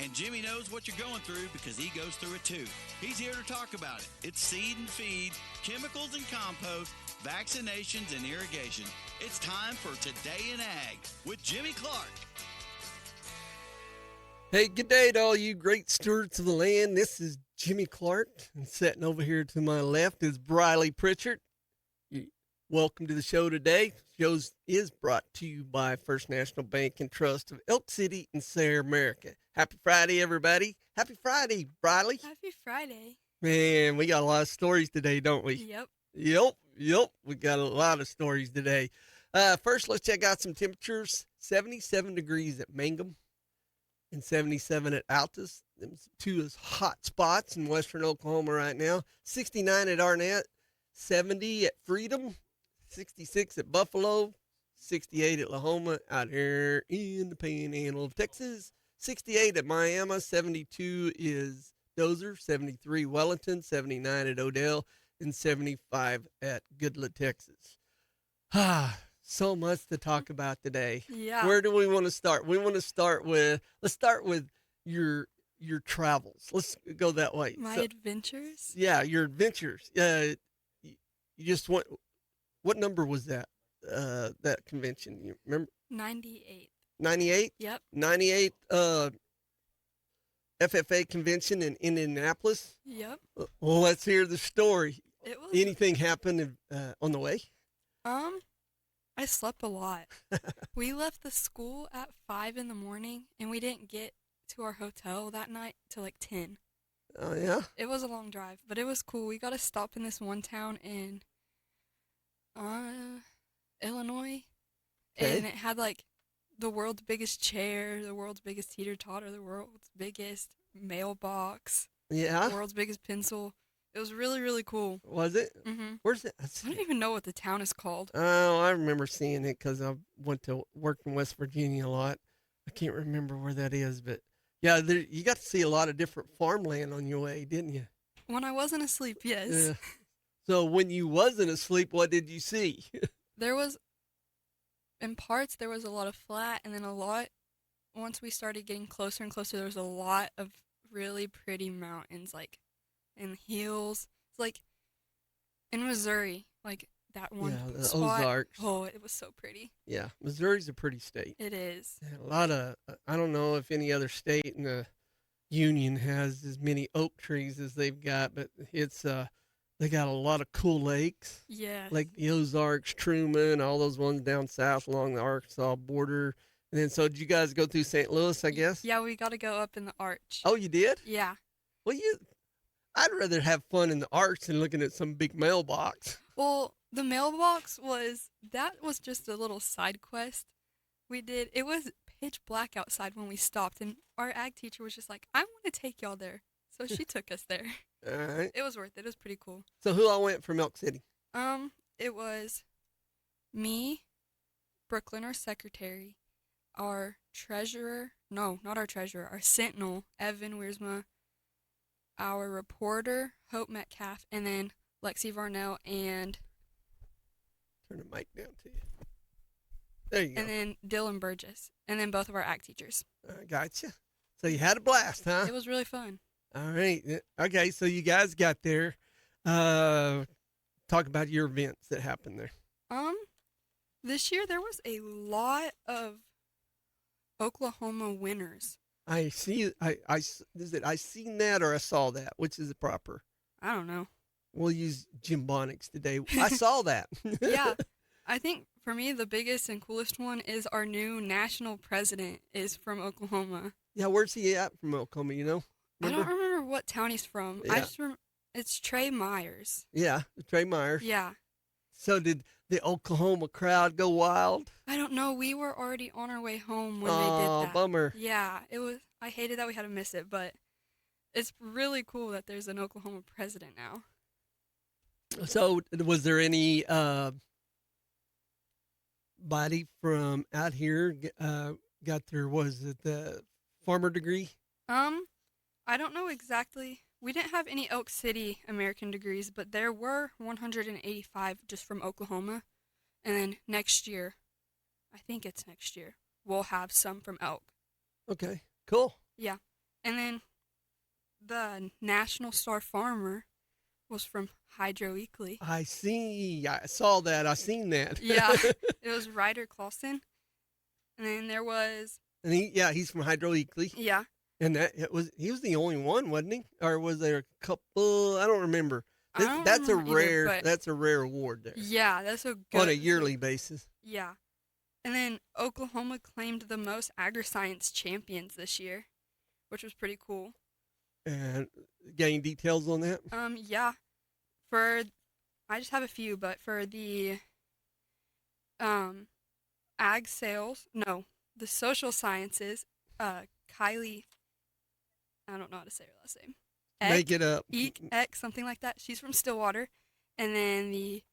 And Jimmy knows what you're going through because he goes through it too. He's here to talk about it. It's seed and feed, chemicals and compost, vaccinations and irrigation. It's time for Today in Ag with Jimmy Clark. Hey, good day to all you great stewards of the land. This is Jimmy Clark, and sitting over here to my left is Briley Pritchard. Welcome to the show today. The show is brought to you by First National Bank and Trust of Elk City and Sayre, America. Happy Friday, everybody. Happy Friday, Briley. Happy Friday. Man, we got a lot of stories today, don't we? Yep. Yep. We got a lot of stories today. First, let's check out some temperatures. 77 degrees at Mangum and 77 at Altus. Them two is hot spots in western Oklahoma right now. 69 at Arnett, 70 at Freedom, 66 at Buffalo, 68 at Lahoma out here in the Panhandle of Texas, 68 at Miami, 72 is Dozer, 73 Wellington, 79 at Odell, and 75 at Goodland, Texas. So much to talk about today. Yeah. Where do we want to start? Let's start with your travels. Let's go that way. My adventures? Yeah, your adventures. You just went, what number was that? That convention, you remember? 98. 98? Yep. 98 FFA convention in Indianapolis. Yep. Well, let's hear the story. It was Anything happened on the way? I slept a lot. We left the school at 5 in the morning, and we didn't get to our hotel that night till like 10. Oh, yeah? It was a long drive, but it was cool. We got to stop in this one town in Illinois, Okay. and it had like the world's biggest chair, the world's biggest teeter-totter, the world's biggest mailbox, Yeah? the world's biggest pencil. It was really, really cool. Was it? Mm-hmm. Where's it? I don't even know what the town is called. Oh, I remember seeing it because I went to work in West Virginia a lot. I can't remember where that is, but yeah, you got to see a lot of different farmland on your way, didn't you? When I wasn't asleep, yes. Yeah. So when you wasn't asleep, what did you see? There was, in parts, there was a lot of flat, and then once we started getting closer and closer, there was a lot of really pretty mountains, like, and hills. It's like in Missouri, like that one the spot. Ozarks. Oh, it was so pretty. Yeah, Missouri's a pretty state. It is. A lot of, I don't know if any other state in the union has as many oak trees as they've got, but it's, they got a lot of cool lakes. Yes. Like the Ozarks, Truman, all those ones down south along the Arkansas border. And then, so did you guys go through St. Louis, I guess? Yeah, we got to go up in the arch. Oh, you did? Yeah. Well, I'd rather have fun in the arch than looking at some big mailbox. Well, the mailbox was just a little side quest we did. It was pitch black outside when we stopped, and our ag teacher was just like, I want to take y'all there. So she took us there. All right. It was worth it. It was pretty cool. So who all went from Elk City? It was me, Brooklyn, our secretary, our treasurer, no, not our treasurer, our sentinel, Evan Wiersma, our reporter, Hope Metcalf, and then Lexi Varnell, and Turn the mic down to you. There you go. and then Dylan Burgess, and then both of our ag teachers. Gotcha. So you had a blast, huh? It was really fun. All right. Okay, so you guys got there. Talk about your events that happened there. This year there was a lot of Oklahoma winners. I see. Is it I seen that or I saw that? Which is the proper? I don't know. We'll use Jimbonics today. I saw that. Yeah. I think for me the biggest and coolest one is our new national president is from Oklahoma. Yeah, where's he at from Oklahoma? You know? Remember? I don't remember what town he's from. Yeah. I just remember it's Trey Myers. Yeah, Trey Myers. Yeah. So did the Oklahoma crowd go wild? I don't know. We were already on our way home when they did Oh, that. bummer. Yeah, it was. I hated that we had to miss it, but it's really cool that there's an Oklahoma president now. So was there any body from out here got their, was it the farmer degree? I don't know exactly. We didn't have any Elk City American degrees, but there were 185 just from Oklahoma. And then next year, I think it's next year, we'll have some from Elk. Okay, cool. Yeah. And then the National Star Farmer was from Hydro Eakley. I see. I saw that. I seen that. Yeah, it was Ryder Clausen. And then there was, And he's from Hydro Eakley. yeah, And he was the only one, wasn't he? Or was there a couple? I don't remember. I don't That's a remember either, rare. but That's a rare award there. yeah, that's a good On a yearly basis. Yeah. And then Oklahoma claimed the most agri-science champions this year, which was pretty cool. And getting details on that? Yeah. I just have a few, but for the ag sales, no, the social sciences, Kylie, I don't know how to say her last name. Make it up. Ek, something like that. She's from Stillwater. And then the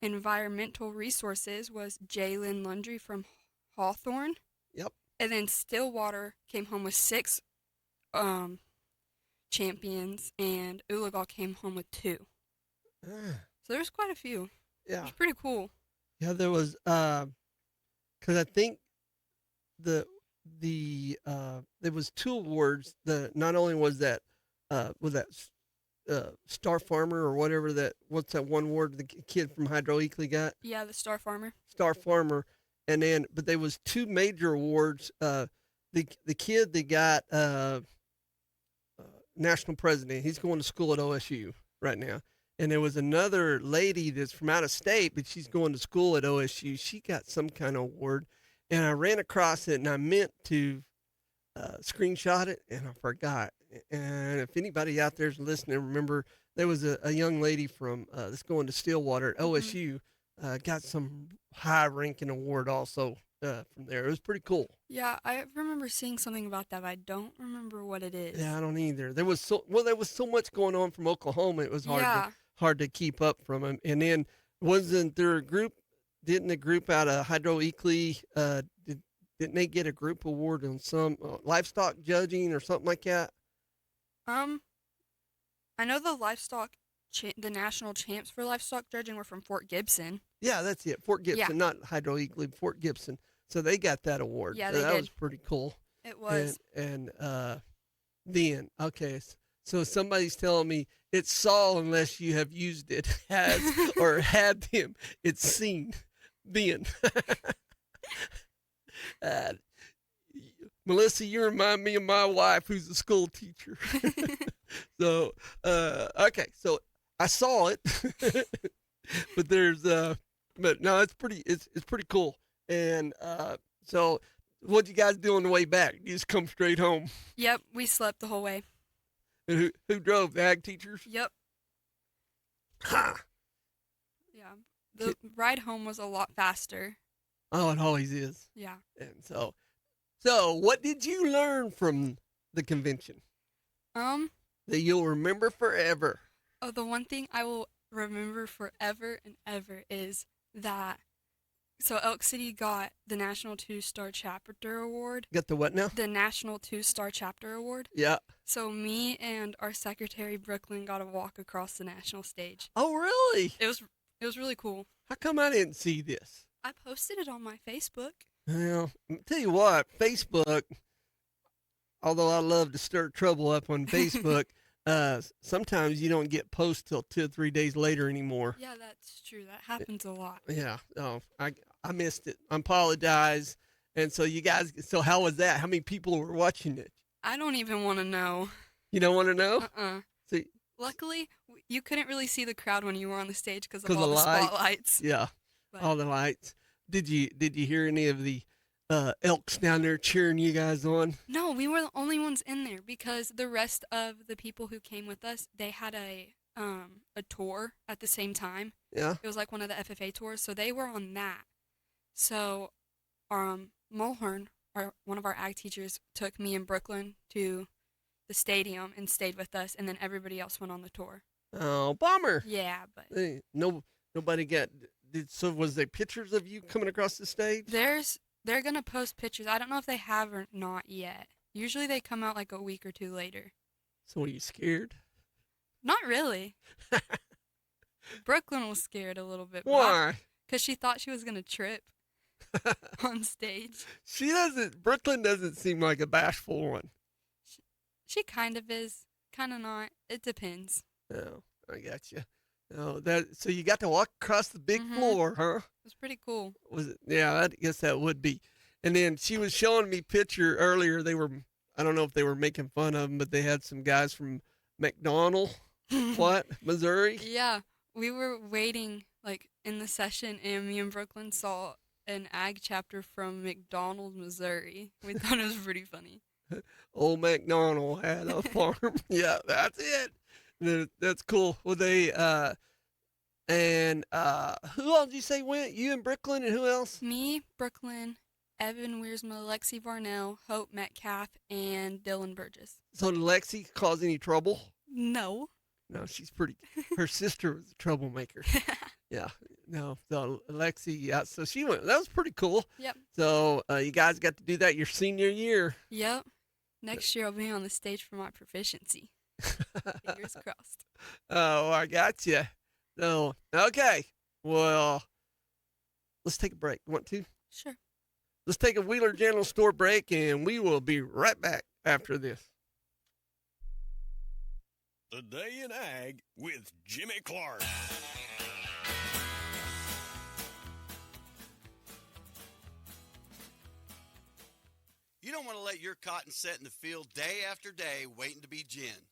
environmental resources was Jalen Lundry from Hawthorne. Yep. And then Stillwater came home with 6 champions, and Oologah came home with 2. So there's quite a few. Yeah. It was pretty cool. Yeah, there was because I think there was 2 awards. Not only was that Star Farmer or whatever what's that one award the kid from Hydro Eakley got? Yeah, the Star Farmer. Star Farmer, but there was 2 major awards. The kid that got national president, he's going to school at OSU right now. And there was another lady that's from out of state, but she's going to school at OSU. She got some kind of award, and I ran across it, and I meant to screenshot it, and I forgot. And if anybody out there is listening, remember there was a young lady from that's going to Stillwater at OSU, got some high-ranking award also from there. It was pretty cool. Yeah, I remember seeing something about that, but I don't remember what it is. Yeah, I don't either. There was so much going on from Oklahoma. It was hard to keep up from them. And then wasn't there a group? Didn't a group out of Hydro Eakley didn't they get a group award on some livestock judging or something like that? I know the livestock, the national champs for livestock judging were from Fort Gibson. Yeah, that's it. Fort Gibson, not Hydro Eakley, Fort Gibson. So they got that award. Yeah, so they that did. was pretty cool. It was. And then, okay, so somebody's telling me it's saw unless you have used it, has or had them. It's seen. Then. Melissa, you remind me of my wife, who's a school teacher. So, okay, so I saw it, but but no, it's pretty cool. And so, what'd you guys do on the way back? You just come straight home? Yep, we slept the whole way. And who drove? The ag teachers? Yep. Ha! Yeah, the ride home was a lot faster. Oh, it always is. Yeah. And so what did you learn from the convention? That you'll remember forever. Oh, the one thing I will remember forever and ever is that. So Elk City got the National 2-Star Chapter Award. Got the what now? The National 2-Star Chapter Award. Yeah. So me and our secretary Brooklyn got to walk across the national stage. Oh, really? It was really cool. How come I didn't see this? I posted it on my Facebook. Well, I'll tell you what, Facebook, although I love to stir trouble up on Facebook, sometimes you don't get posts till 2 or 3 days later anymore. Yeah, that's true. That happens a lot. Yeah. Oh, I missed it. I apologize. And so you guys, so how was that? How many people were watching it? I don't even want to know. You don't want to know? So, luckily, you couldn't really see the crowd when you were on the stage because of 'cause all the the lights? spotlights. Yeah. But All the lights. Did you hear any of the elks down there cheering you guys on? No, we were the only ones in there because the rest of the people who came with us, they had a tour at the same time. Yeah. It was like one of the FFA tours, so they were on that. So, Mulhern, one of our ag teachers, took me and Brooklyn to the stadium and stayed with us, and then everybody else went on the tour. Oh, bummer. Yeah, but Hey, nobody got. So was there pictures of you coming across the stage? they're gonna post pictures. I don't know if they have or not yet. Usually they come out like a week or 2 later. So were you scared? Not really. Brooklyn was scared a little bit. Why? Because she thought she was gonna trip on stage. Brooklyn doesn't seem like a bashful one. She kind of is, kind of not. It depends. Oh, I got you. Oh, so you got to walk across the big floor, huh? It was pretty cool. Was it? Yeah, I guess that would be. And then she was showing me picture earlier. I don't know if they were making fun of them, but they had some guys from McDonald, Missouri. Yeah, we were waiting like in the session, and me and Brooklyn saw an ag chapter from McDonald, Missouri. We thought it was pretty funny. Old McDonald had a farm. Yeah, that's it. That's cool. Well, who else did you say went? You and Brooklyn, and who else? Me, Brooklyn, Evan Wiersma, Lexi Varnell, Hope Metcalf, and Dylan Burgess. So did Lexi cause any trouble? No. No, she's pretty. Her sister was a troublemaker. Yeah. No. So Lexi, yeah. So she went. That was pretty cool. Yep. So you guys got to do that your senior year. Yep. Next year I'll be on the stage for my proficiency. Fingers crossed. Oh, I got you. So okay. Well, let's take a break. Want to? Sure. Let's take a Wheeler General Store break, and we will be right back after this. The Day in Ag with Jimmy Clark. You don't want to let your cotton set in the field day after day waiting to be gin.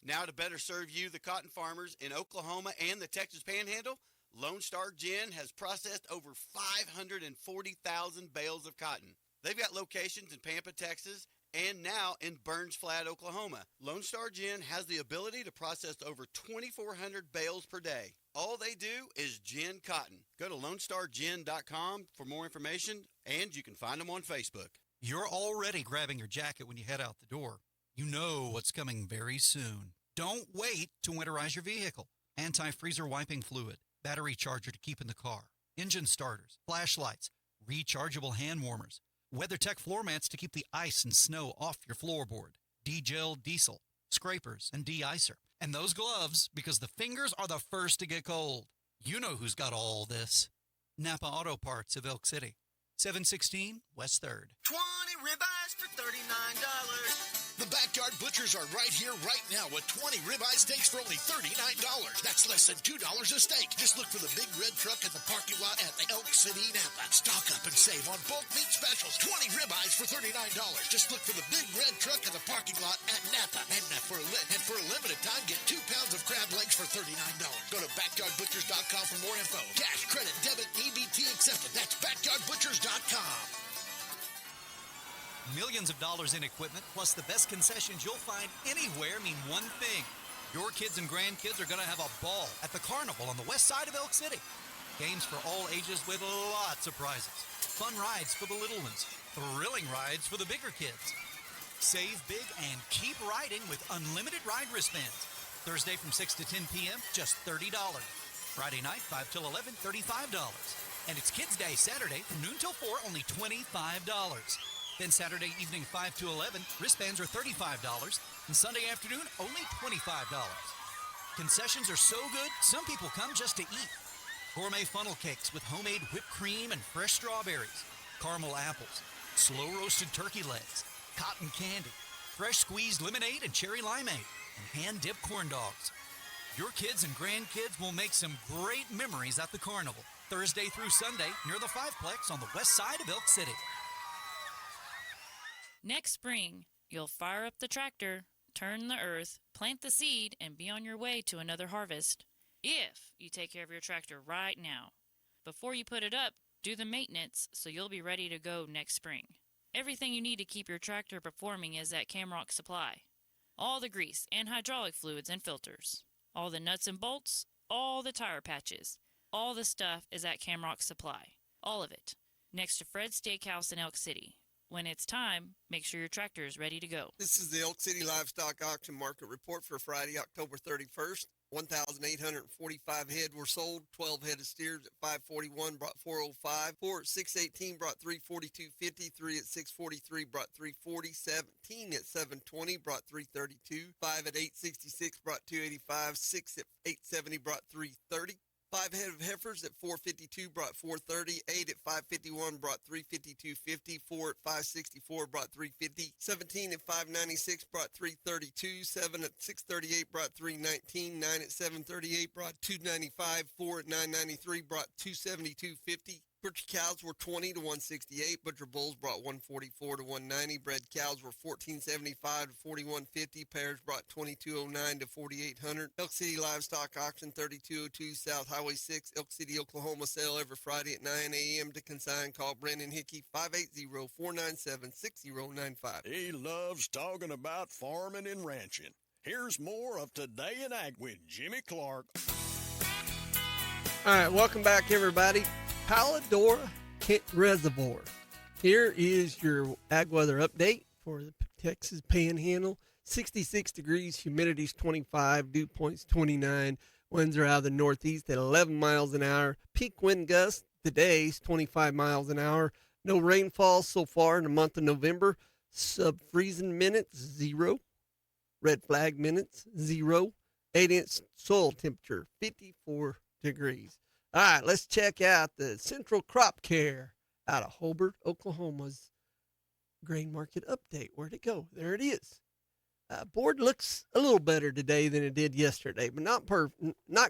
Now to better serve you, the cotton farmers in Oklahoma and the Texas Panhandle, Lone Star Gin has processed over 540,000 bales of cotton. They've got locations in Pampa, Texas, and now in Burns Flat, Oklahoma. Lone Star Gin has the ability to process over 2,400 bales per day. All they do is gin cotton. Go to LoneStarGin.com for more information, and you can find them on Facebook. You're already grabbing your jacket when you head out the door. You know what's coming very soon. Don't wait to winterize your vehicle. Anti-freezer wiping fluid, battery charger to keep in the car, engine starters, flashlights, rechargeable hand warmers, WeatherTech floor mats to keep the ice and snow off your floorboard, D-Gel diesel, scrapers, and de-icer. And those gloves, because the fingers are the first to get cold. You know who's got all this. Napa Auto Parts of Elk City. 716 West 3rd. 20 ribeyes for $39. The Backyard Butchers are right here, right now, with 20 ribeye steaks for only $39. That's less than $2 a steak. Just look for the big red truck in the parking lot at the Elk City, Napa. Stock up and save on bulk meat specials. 20 ribeyes for $39. Just look for the big red truck in the parking lot at Napa. And for a limited time, get 2 pounds of crab legs for $39. Go to backyardbutchers.com for more info. Cash, credit, debit, EBT accepted. That's backyardbutchers.com. Millions of dollars in equipment, plus the best concessions you'll find anywhere mean one thing. Your kids and grandkids are going to have a ball at the carnival on the west side of Elk City. Games for all ages with lots of prizes. Fun rides for the little ones. Thrilling rides for the bigger kids. Save big and keep riding with unlimited ride wristbands. Thursday from 6 to 10 p.m., just $30. Friday night, 5 till 11, $35. And it's Kids Day Saturday from noon till 4, only $25. Then Saturday evening 5 to 11, wristbands are $35, and Sunday afternoon, only $25. Concessions are so good, some people come just to eat. Gourmet funnel cakes with homemade whipped cream and fresh strawberries, caramel apples, slow-roasted turkey legs, cotton candy, fresh squeezed lemonade and cherry limeade, and hand-dipped corn dogs. Your kids and grandkids will make some great memories at the carnival, Thursday through Sunday near the Fiveplex on the west side of Elk City. Next spring, you'll fire up the tractor, turn the earth, plant the seed, and be on your way to another harvest. If you take care of your tractor right now. Before you put it up, do the maintenance so you'll be ready to go next spring. Everything you need to keep your tractor performing is at Camrock Supply. All the grease and hydraulic fluids and filters. All the nuts and bolts, all the tire patches. All the stuff is at Camrock Supply. All of it. Next to Fred's Steakhouse in Elk City. When it's time, make sure your tractor is ready to go. This is the Elk City Livestock Auction Market Report for Friday, October 31st. 1,845 head were sold. 12 head of steers at 541 brought 405. 4 at 618 brought 342.50. 3 at 643 brought 340. 17 at 720 brought 332. 5 at 866 brought 285. 6 at 870 brought 330. 5 head of heifers at 452 brought 430. 8 at 551 brought 352.50. 4 at 564 brought 350. 17 at 596 brought 332. 7 at 638 brought 319. 9 at 738 brought 295. 4 at 993 brought 272.50. Butcher cows were 20 to 168. Butcher bulls brought 144 to 190. Bred cows were 1475 to 4150. Pairs brought 2209 to 4800. Elk City Livestock Auction 3202 South Highway 6, Elk City, Oklahoma. Sale every Friday at 9 a.m. To consign, call Brendan Hickey 580-497-6095. He loves talking about farming and ranching. Here's more of Today in Ag with Jimmy Clark. All right, welcome back, everybody. Palladora Kent Reservoir. Here is your ag weather update for the Texas Panhandle. 66 degrees, humidity's 25, dew point's 29. Winds are out of the northeast at 11 miles an hour. Peak wind gust today's 25 miles an hour. No rainfall so far in the month of November. Sub-freezing minutes, 0. Red flag minutes, 0. 8-inch soil temperature, 54 degrees. All right, let's check out the Central Crop Care out of Hobart, Oklahoma's grain market update. Where'd it go? There it is. Board looks a little better today than it did yesterday, but not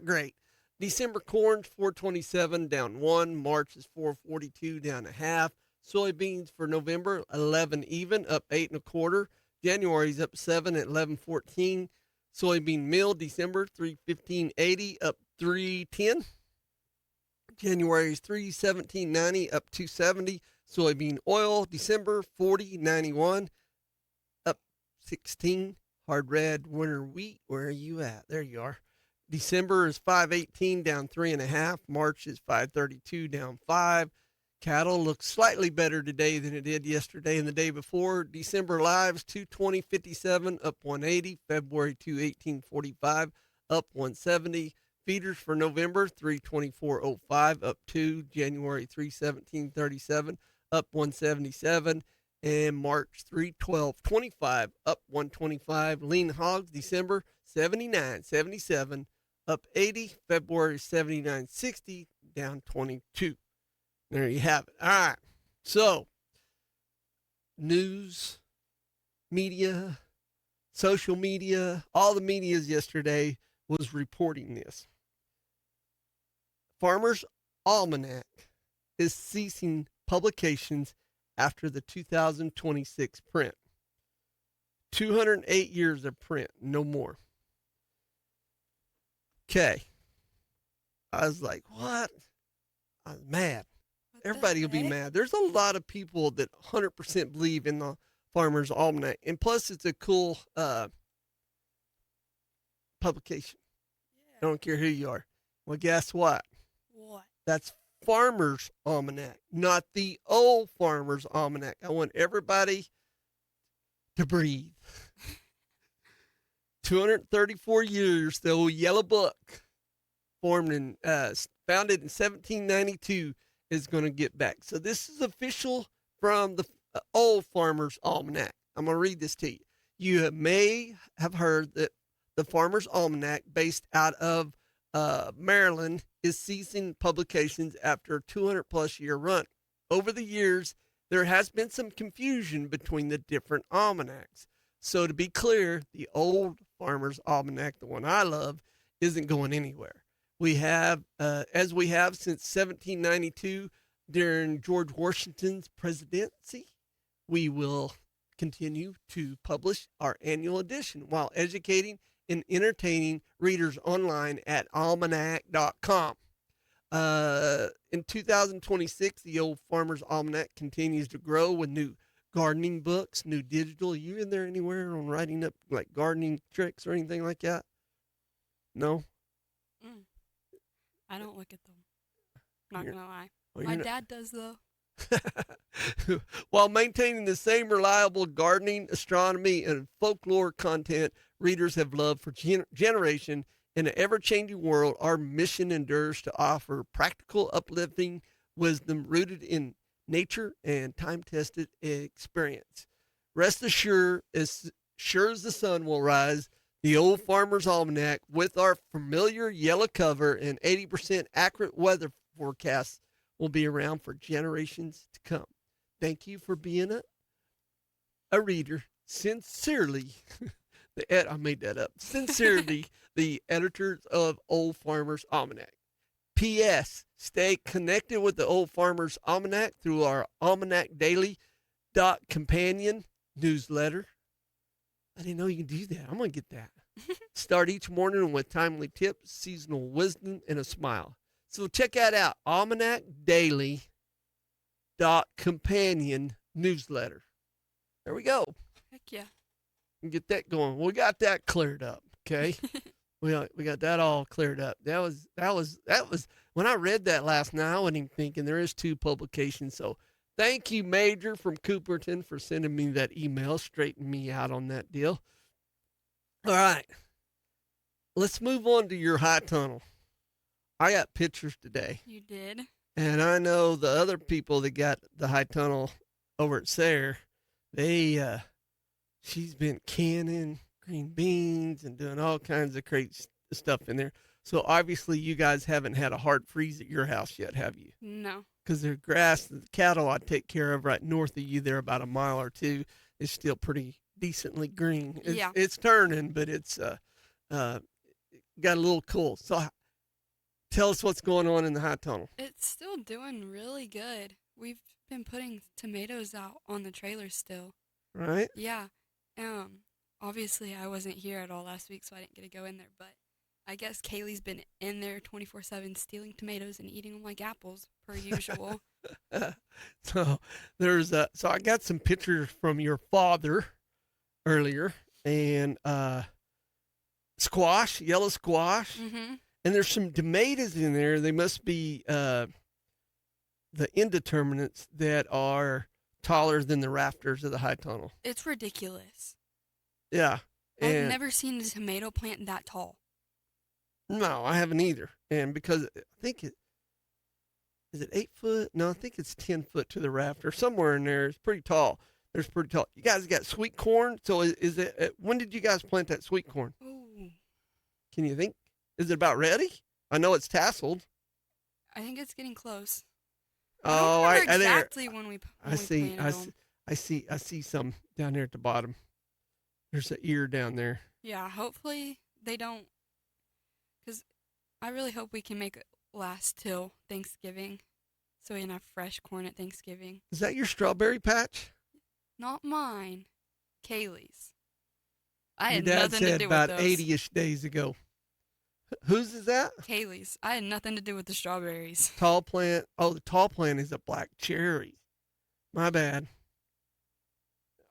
great. December corn 427 down 1. March is 442 down a half. Soybeans for November 11 even, up 8 1/4. January's up 7 at 11.14. Soybean meal December 315.80 up 310. January's 317.90 up 270. Soybean oil December 40.91 up 16. Hard red winter wheat, where are you at? There you are. December is 518 down 3.5. March is 532 down 5. Cattle looks slightly better today than it did yesterday and the day before. December lives 220.57 up 180. February 218.45 up 170. Feeders for November 324.05 up 2. January 317.37 up 177. And March 312.25 up 125. Lean hogs December 79.77 up 80. February 79.60 down 22. There you have it. All right. So, news, media, social media, all the medias yesterday was reporting this. Farmer's Almanac is ceasing publications after the 2026 print. 208 years of print, no more. Okay. I was like, what? I was mad. Everybody will be mad. There's a lot of people that 100% believe in the Farmer's Almanac. And plus, it's a cool publication. Yeah. I don't care who you are. Well, guess what? What? That's Farmer's Almanac, not the old Farmer's Almanac. I want everybody to breathe. 234 years, the old yellow book, founded in 1792, is going to get back. So this is official from the old Farmer's Almanac. I'm going to read this to you. You may have heard that the Farmer's Almanac, based out of Maryland, is ceasing publications after a 200-plus year run. Over the years, there has been some confusion between the different almanacs. So to be clear, the old Farmer's Almanac, the one I love, isn't going anywhere. We have, as we have since 1792, during George Washington's presidency, we will continue to publish our annual edition while educating and entertaining readers online at almanac.com. In 2026, the old Farmer's Almanac continues to grow with new gardening books, new digital. Are you in there anywhere on writing up like gardening tricks or anything like that? No? I don't look at them. Not going to lie. Well, My dad does, though. While maintaining the same reliable gardening, astronomy, and folklore content readers have loved for generation in an ever-changing world, our mission endures to offer practical, uplifting wisdom rooted in nature and time-tested experience. Rest assured, as sure as the sun will rise, The Old Farmer's Almanac with our familiar yellow cover and 80% accurate weather forecasts will be around for generations to come. Thank you for being a reader. Sincerely, I made that up. Sincerely, the editors of Old Farmer's Almanac. P.S. Stay connected with the Old Farmer's Almanac through our Almanac Daily companion newsletter. I didn't know you could do that. I'm going to get that. Start each morning with timely tips, seasonal wisdom, and a smile. So check that out. Almanac Daily companion newsletter. There we go. Heck yeah. Get that going. We got that cleared up. Okay. we got that all cleared up. That was when I read that last night, I wasn't even thinking there is 2 publications. So thank you, Major from Cooperton, for sending me that email, straightening me out on that deal. All right. Let's move on to your high tunnel. I got pictures today. You did? And I know the other people that got the high tunnel over at Sayre, she's been canning green beans and doing all kinds of crazy stuff in there. So obviously you guys haven't had a hard freeze at your house yet, have you? No. Because the grass, the cattle I take care of right north of you there about a mile or 2 is still pretty decently green. It's turning, but it's got a little cool. So tell us what's going on in the high tunnel. It's still doing really good. We've been putting tomatoes out on the trailer still. Right? Yeah. Obviously I wasn't here at all last week, so I didn't get to go in there, but I guess Kaylee's been in there 24/7 stealing tomatoes and eating them like apples, per usual. So I got some pictures from your father earlier, and squash, yellow squash, and there's some tomatoes in there. They must be the indeterminates that are taller than the rafters of the high tunnel. It's ridiculous. Yeah. I've never seen a tomato plant that tall. No, I haven't either. And because I think is it 8 foot? No, I think it's 10 foot to the rafter. Somewhere in there. It's pretty tall. There's pretty tall. You guys got sweet corn. So is it, when did you guys plant that sweet corn? Ooh. Can you think? Is it about ready? I know it's tasseled. I think it's getting close. Oh, I don't remember exactly when we planted them. I see some down there at the bottom. There's an ear down there. Yeah, hopefully they don't, because I really hope we can make it last till Thanksgiving, so we can have fresh corn at Thanksgiving. Is that your strawberry patch? Not mine, Kaylee's. I Your had dad nothing to said do about with those. 80-ish days ago. Whose is that? Kaylee's. I had nothing to do with the strawberries. Tall plant. Oh, the tall plant is a black cherry. My bad.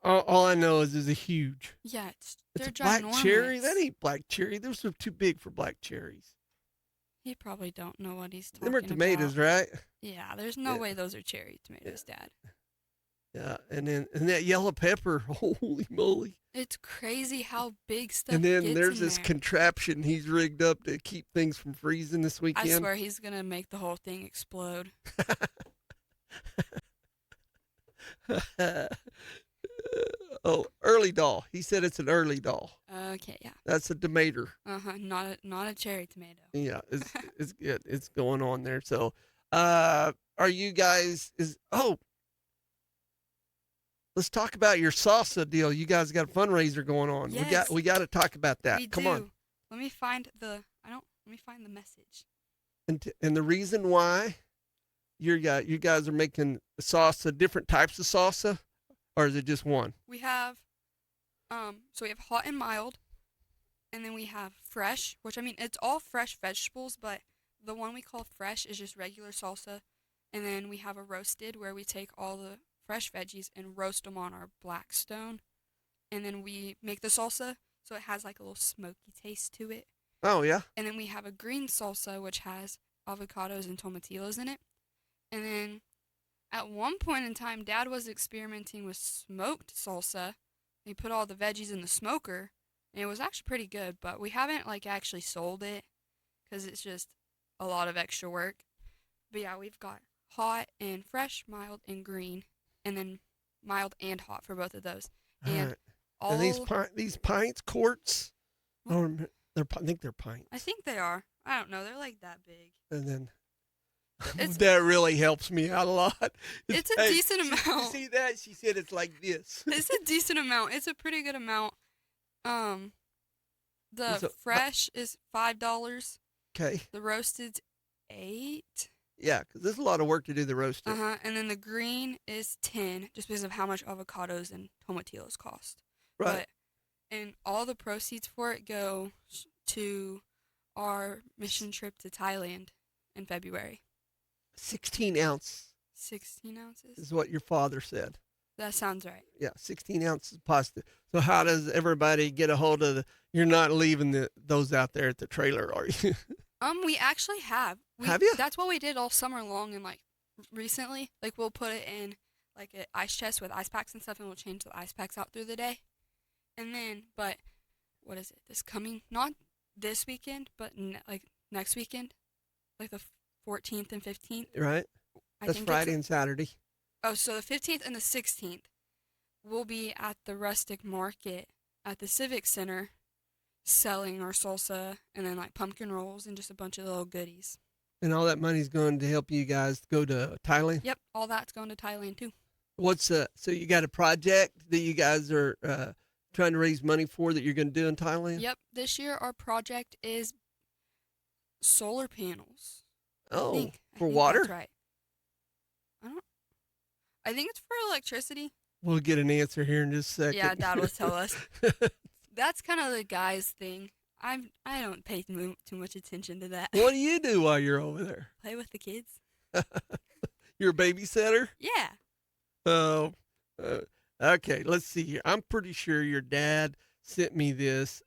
All I know is a huge. Yeah, It's they're a black cherry. ginormous. That ain't black cherry. Those are too big for black cherries. He probably don't know what he's talking Them are about. tomatoes, right? Yeah, there's no Yeah. way those are cherry tomatoes, Dad. Yeah, and that yellow pepper. Holy moly! It's crazy how big stuff And then gets there's in this there. contraption he's rigged up to keep things from freezing this I weekend. swear he's gonna make the whole thing explode. Oh, early doll. He said it's an early doll. Okay, yeah. That's a tomato. Not a cherry tomato. Yeah, it's good. It's going on there. So, are you guys? Let's talk about your salsa deal. You guys got a fundraiser going on. Yes. We got to talk about that. We Come do. on. Let me find the message. And the reason why you guys are making salsa, different types of salsa, or is it just one? We have so we have hot and mild, and then we have fresh, which I mean it's all fresh vegetables, but the one we call fresh is just regular salsa, and then we have a roasted where we take all the fresh veggies and roast them on our black stone, and then we make the salsa so it has like a little smoky taste to it. Oh yeah. And then we have a green salsa which has avocados and tomatillos in it. And then at one point in time, Dad was experimenting with smoked salsa. He put all the veggies in the smoker, and it was actually pretty good, but we haven't like actually sold it because it's just a lot of extra work. But yeah, we've got hot and fresh, mild and green, and then mild and hot for both of those. And All right. And these pints, quarts, I don't remember. I think they're pints. I think they are. I don't know. They're like that big. And then It's that really helps me out a lot. It's a decent You amount. see that? She said it's like this. It's a decent amount. It's a pretty good amount. The So, fresh is $5. Okay. The roasted's $8. Yeah, because there's a lot of work to do the roasting. And then the green is $10, just because of how much avocados and tomatillos cost. Right. And all the proceeds for it go to our mission trip to Thailand in February. 16 ounce 16 ounces. is what your father said. That sounds right. Yeah, 16 ounces pasta. So how does everybody get a hold of you're not leaving those out there at the trailer, are you? We actually have. Have you? That's what we did all summer long, and like recently, like we'll put it in like an ice chest with ice packs and stuff, and we'll change the ice packs out through the day. And then, but what is it? Not this weekend, but like next weekend, like the 14th and 15th. Right. That's Friday and Saturday. Oh, so the 15th and the 16th, we'll be at the Rustic Market at the Civic Center selling our salsa and then like pumpkin rolls and just a bunch of little goodies. And all that money's going to help you guys go to Thailand? Yep, all that's going to Thailand too. So you got a project that you guys are trying to raise money for that you're going to do in Thailand? Yep, this year our project is solar panels. Oh, I for think water? That's right. I think it's for electricity. We'll get an answer here in just a second. Yeah, Dad will tell us. That's kind of the guy's thing. I don't pay too much attention to that. What do you do while you're over there? Play with the kids. You're a babysitter? Yeah. Oh, okay. Let's see here. I'm pretty sure your dad sent me this.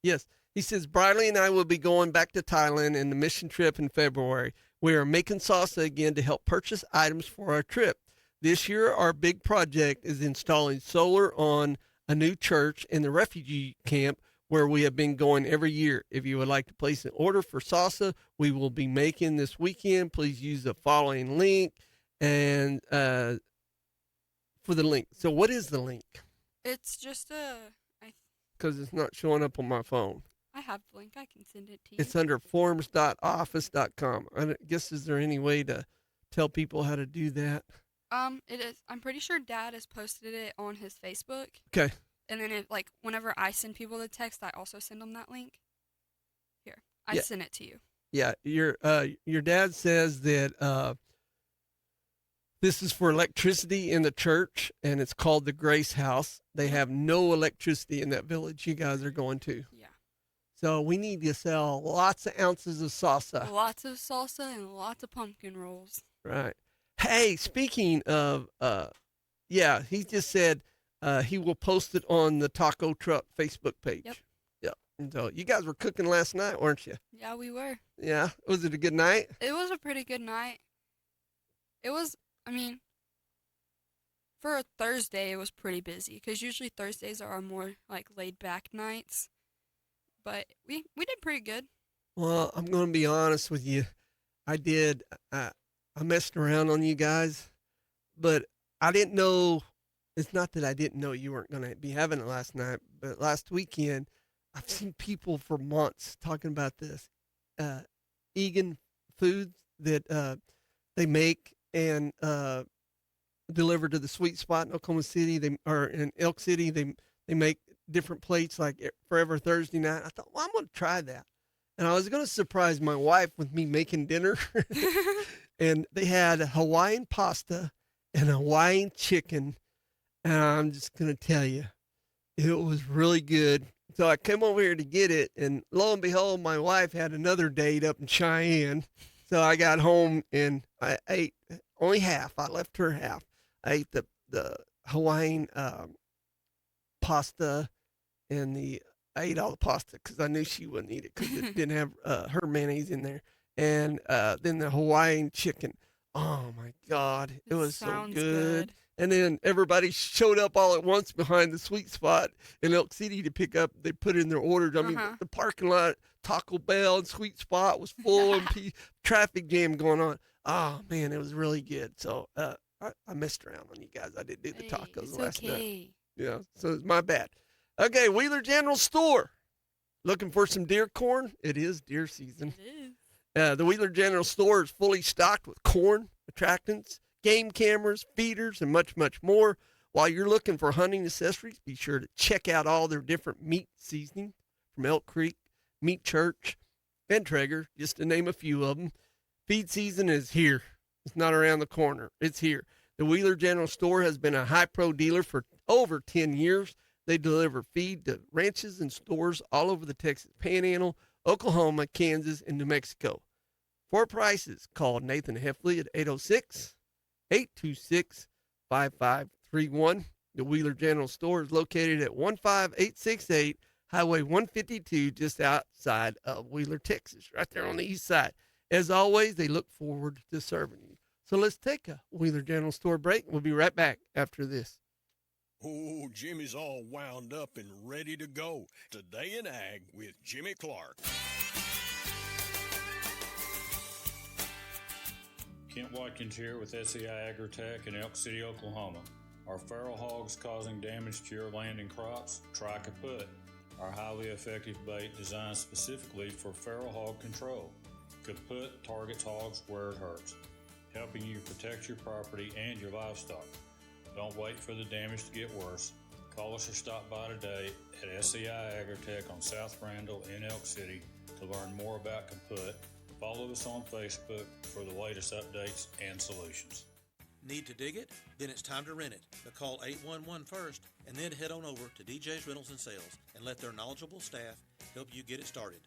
Yes. He says, Briley and I will be going back to Thailand in the mission trip in February. We are making salsa again to help purchase items for our trip. This year, our big project is installing solar on a new church in the refugee camp where we have been going every year. If you would like to place an order for salsa we will be making this weekend, please use the following link and for the link. So what is the link? It's just Because it's not showing up on my phone. I have the link. I can send it to you. It's under forms.office.com. I guess, is there any way to tell people how to do that? It is. I'm pretty sure Dad has posted it on his Facebook. Okay. And then whenever I send people the text, I also send them that link. Here, I sent it to you. Yeah, your dad says that this is for electricity in the church, and it's called the Grace House. They have no electricity in that village you guys are going to. Yeah. So we need to sell lots of ounces of salsa. Lots of salsa and lots of pumpkin rolls. Right. Hey, speaking of, he just said he will post it on the Taco Truck Facebook page. Yep. Yep. And so you guys were cooking last night, weren't you? Yeah, we were. Yeah. Was it a good night? It was a pretty good night. For a Thursday, it was pretty busy because usually Thursdays are our more like laid back nights. But we did pretty good. Well, I'm going to be honest with you. I did. I messed around on you guys, but I didn't know. It's not that I didn't know you weren't going to be having it last night, but last weekend, I've seen people for months talking about this vegan foods that they make and deliver to the Sweet Spot in Oklahoma City. Or in Elk City. They make different plates like Forever Thursday night. I thought, well, I'm going to try that. And I was going to surprise my wife with me making dinner. And they had Hawaiian pasta and Hawaiian chicken. And I'm just going to tell you, it was really good. So I came over here to get it. And lo and behold, my wife had another date up in Cheyenne. So I got home and I ate only half. I left her half. I ate the Hawaiian pasta and I ate all the pasta because I knew she wouldn't eat it because it didn't have her mayonnaise in there. And then the Hawaiian chicken. Oh, my God. It was so good. And then everybody showed up all at once behind the Sweet Spot in Elk City to pick up. They put in their orders. I mean, the parking lot, Taco Bell and Sweet Spot was full and traffic jam going on. Oh, man, it was really good. So I messed around on you guys. I didn't do the tacos last night. Yeah, so it's my bad. Okay, Wheeler General Store. Looking for some deer corn? It is deer season. It is. The Wheeler General Store is fully stocked with corn, attractants, game cameras, feeders, and much, much more. While you're looking for hunting accessories, be sure to check out all their different meat seasoning from Elk Creek, Meat Church, and Traeger, just to name a few of them. Feed season is here. It's not around the corner. It's here. The Wheeler General Store has been a high pro dealer for over 10 years. They deliver feed to ranches and stores all over the Texas Panhandle, Oklahoma, Kansas, and New Mexico. For prices, call Nathan Heffley at 806-826-5531. The Wheeler General Store is located at 15868 Highway 152, just outside of Wheeler, Texas, right there on the east side. As always, they look forward to serving you. So let's take a Wheeler General Store break. We'll be right back after this. Oh, Jimmy's all wound up and ready to go. Today in Ag with Jimmy Clark. Kent Watkins here with SEI Agritech in Elk City, Oklahoma. Are feral hogs causing damage to your land and crops? Try Kaput, our highly effective bait designed specifically for feral hog control. Kaput targets hogs where it hurts, helping you protect your property and your livestock. Don't wait for the damage to get worse. Call us or stop by today at SEI Agritech on South Randall in Elk City to learn more about Kaput. Follow us on Facebook for the latest updates and solutions. Need to dig it? Then it's time to rent it. But call 811 first and then head on over to DJ's Rentals and Sales and let their knowledgeable staff help you get it started.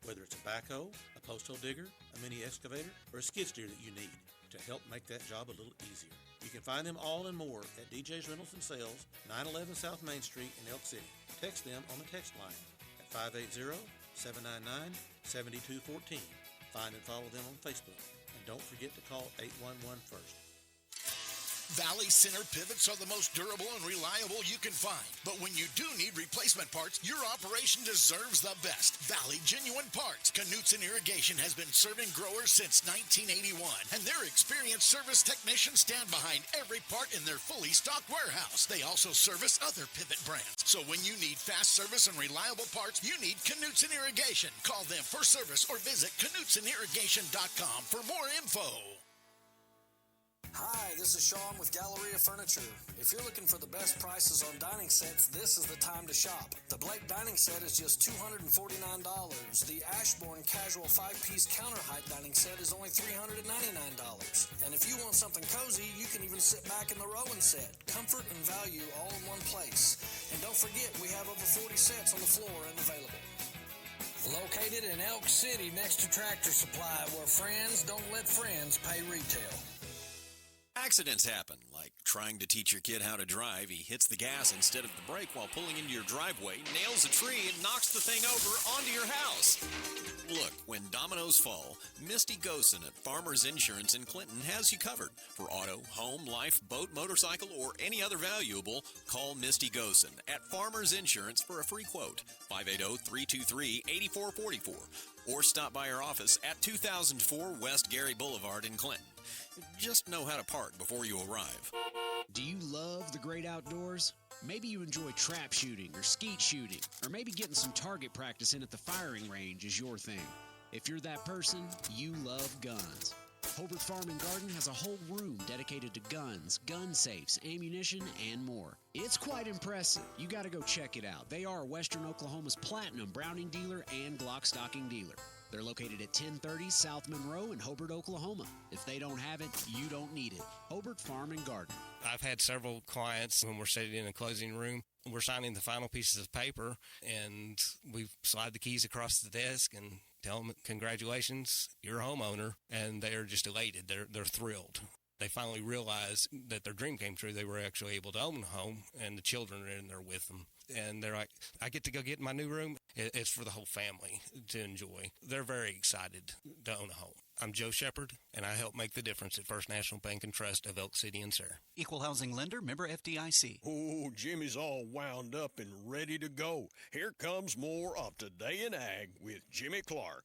Whether it's a backhoe, a post hole digger, a mini excavator, or a skid steer that you need to help make that job a little easier. You can find them all and more at DJ's Rentals and Sales, 911 South Main Street in Elk City. Text them on the text line at 580-799-7214. Find and follow them on Facebook. And don't forget to call 811 first. Valley Center pivots are the most durable and reliable you can find. But when you do need replacement parts, your operation deserves the best. Valley Genuine Parts. Knutson Irrigation has been serving growers since 1981, and their experienced service technicians stand behind every part in their fully stocked warehouse. They also service other pivot brands. So when you need fast service and reliable parts, you need Knutson Irrigation. Call them for service or visit KnutSonIrrigation.com for more info. Hi, this is Sean with Galleria Furniture. If you're looking for the best prices on dining sets, this is the time to shop. The Blake dining set is just $249. The Ashbourne Casual 5-piece counter height dining set is only $399. And if you want something cozy, you can even sit back in the Rowan set. Comfort and value all in one place. And don't forget, we have over 40 sets on the floor and available. Located in Elk City next to Tractor Supply, where friends don't let friends pay retail. Accidents happen, like trying to teach your kid how to drive. He hits the gas instead of the brake while pulling into your driveway, nails a tree, and knocks the thing over onto your house. Look, when dominoes fall, Misty Gosen at Farmers Insurance in Clinton has you covered. For auto, home, life, boat, motorcycle, or any other valuable, call Misty Gosen at Farmers Insurance for a free quote, 580-323-8444, or stop by our office at 2004 West Gary Boulevard in Clinton. Just know how to park before you arrive. Do you love the great outdoors? Maybe you enjoy trap shooting or skeet shooting, or maybe getting some target practice in at the firing range is your thing. If you're that person, you love guns. Hobart Farm and Garden has a whole room dedicated to guns, gun safes, ammunition, and more. It's quite impressive. You got to go check it out. They are Western Oklahoma's platinum Browning dealer and Glock stocking dealer. They're located at 1030 South Monroe in Hobart, Oklahoma. If they don't have it, you don't need it. Hobart Farm and Garden. I've had several clients when we're sitting in a closing room, we're signing the final pieces of paper, and we slide the keys across the desk and tell them, congratulations, you're a homeowner, and they're just elated. They're thrilled. They finally realized that their dream came true. They were actually able to own a home, and the children are in there with them. And they're like, I get to go get in my new room. It's for the whole family to enjoy. They're very excited to own a home. I'm Joe Shepard, and I help make the difference at First National Bank and Trust of Elk City and Sayre. Equal housing lender, member FDIC. Oh, Jimmy's all wound up and ready to go. Here comes more of Today in Ag with Jimmy Clark.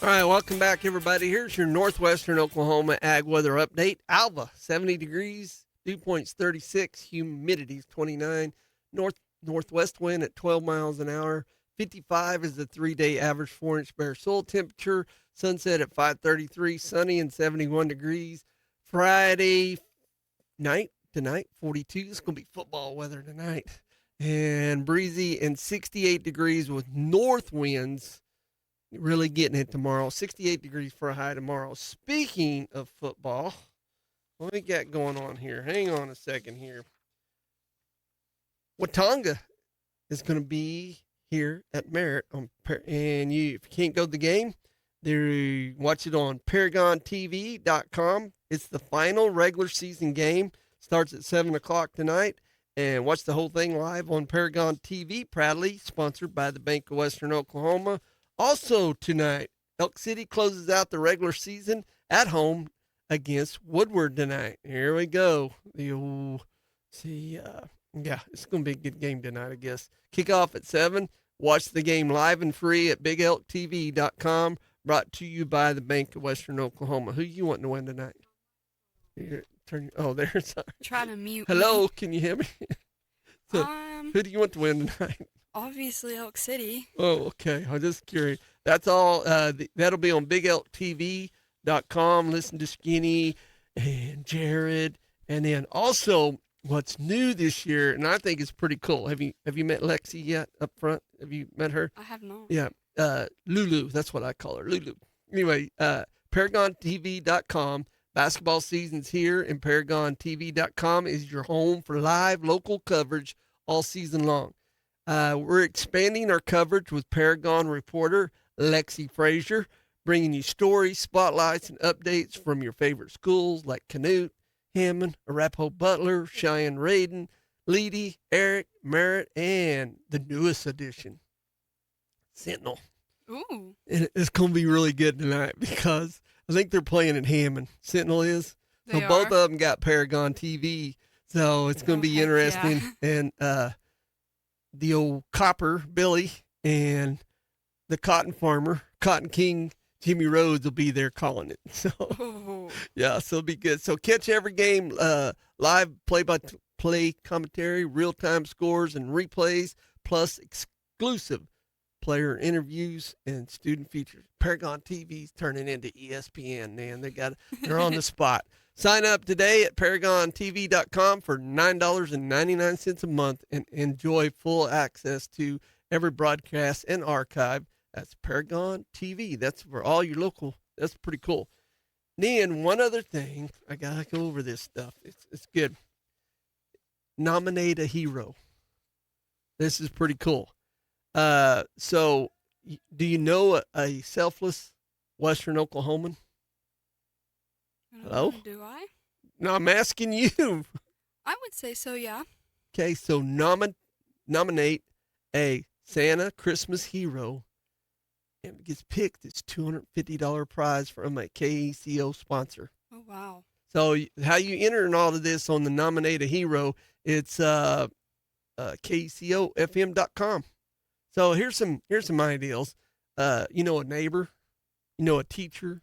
All right, welcome back, everybody. Here's your Northwestern Oklahoma ag weather update. Alva, 70 degrees, dew point's 36, humidity is 29. North northwest wind at 12 miles an hour. 55 is the 3-day average 4-inch bare soil temperature. Sunset at 5:33, sunny and 71 degrees. Friday night tonight, 42. It's going to be football weather tonight. And breezy and 68 degrees with north winds. Really getting it tomorrow. 68 degrees for a high tomorrow. Speaking of football, what we got going on here? Hang on a second here. Watauga is going to be here at Merritt, and if you can't go to the game, watch it on ParagonTV.com. It's the final regular season game. Starts at 7 o'clock tonight. And watch the whole thing live on Paragon TV, proudly sponsored by the Bank of Western Oklahoma. Also tonight, Elk City closes out the regular season at home against Woodward tonight. Here we go. Yeah, it's going to be a good game tonight, I guess. Kickoff at 7. Watch the game live and free at BigElkTV.com. Brought to you by the Bank of Western Oklahoma. Who you want to win tonight? Here, there's. Trying to mute. Hello, can you hear me? So, who do you want to win tonight? Obviously, Elk City. Oh, okay. I'm just curious. That's all. That'll be on BigElkTV.com. Listen to Skinny and Jared, and then also what's new this year, and I think it's pretty cool. Have you met Lexi yet up front? Have you met her? I have not. Yeah. Lulu. That's what I call her. Lulu. Anyway, ParagonTV.com. Basketball season's here, and ParagonTV.com is your home for live local coverage all season long. We're expanding our coverage with Paragon reporter Lexi Frazier, bringing you stories, spotlights, and updates from your favorite schools like Canute, Hammond, Arapahoe Butler, Cheyenne Raiden, Leedy, Eric, Merritt, and the newest edition, Sentinel. Ooh. It's going to be really good tonight because I think they're playing at Hammond. Sentinel is. So both of them got Paragon TV. So it's going to be interesting. Yeah. And the old copper, Billy, and the cotton farmer, Cotton King, Jimmy Rhodes will be there calling it. So, yeah, so it'll be good. So catch every game live, play-by-play commentary, real-time scores and replays, plus exclusive player interviews and student features. Paragon TV's turning into ESPN, man. They're on the spot. Sign up today at ParagonTV.com for $9.99 a month and enjoy full access to every broadcast and archive. That's Paragon TV. That's for all your local. That's pretty cool. Then one other thing, I gotta go over this stuff. It's good. Nominate a hero. This is pretty cool. So do you know a selfless Western Oklahoman? Hello? Do I? No, I'm asking you. I would say so, yeah. Okay, so nominate a Santa Christmas hero, and it gets picked. It's $250 prize from a KECO sponsor. Oh, wow. So how you enter in all of this on the Nominate a Hero, it's KECOFM.com. So here's some ideals. A neighbor, a teacher,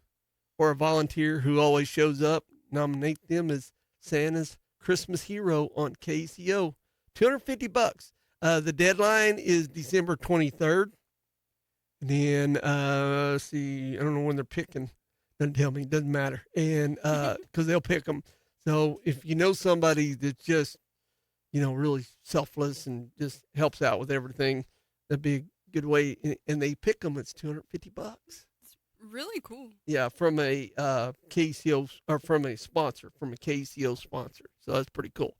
or a volunteer who always shows up. Nominate them as Santa's Christmas hero on KECO. $250. The deadline is December 23rd. And then see, I don't know when they're picking. Doesn't tell me. Doesn't matter. And because they'll pick them. So if you know somebody that's just, really selfless and just helps out with everything, that'd be a good way. And they pick them. It's $250. It's really cool. Yeah, from a KECO or from a KECO sponsor. So that's pretty cool.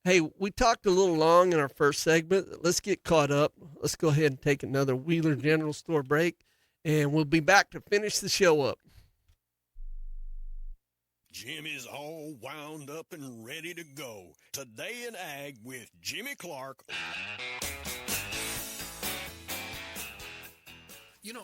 Hey, we talked a little long in our first segment. Let's get caught up. Let's go ahead and take another Wheeler General Store break, and we'll be back to finish the show up. Jimmy's all wound up and ready to go. Today in Ag with Jimmy Clark.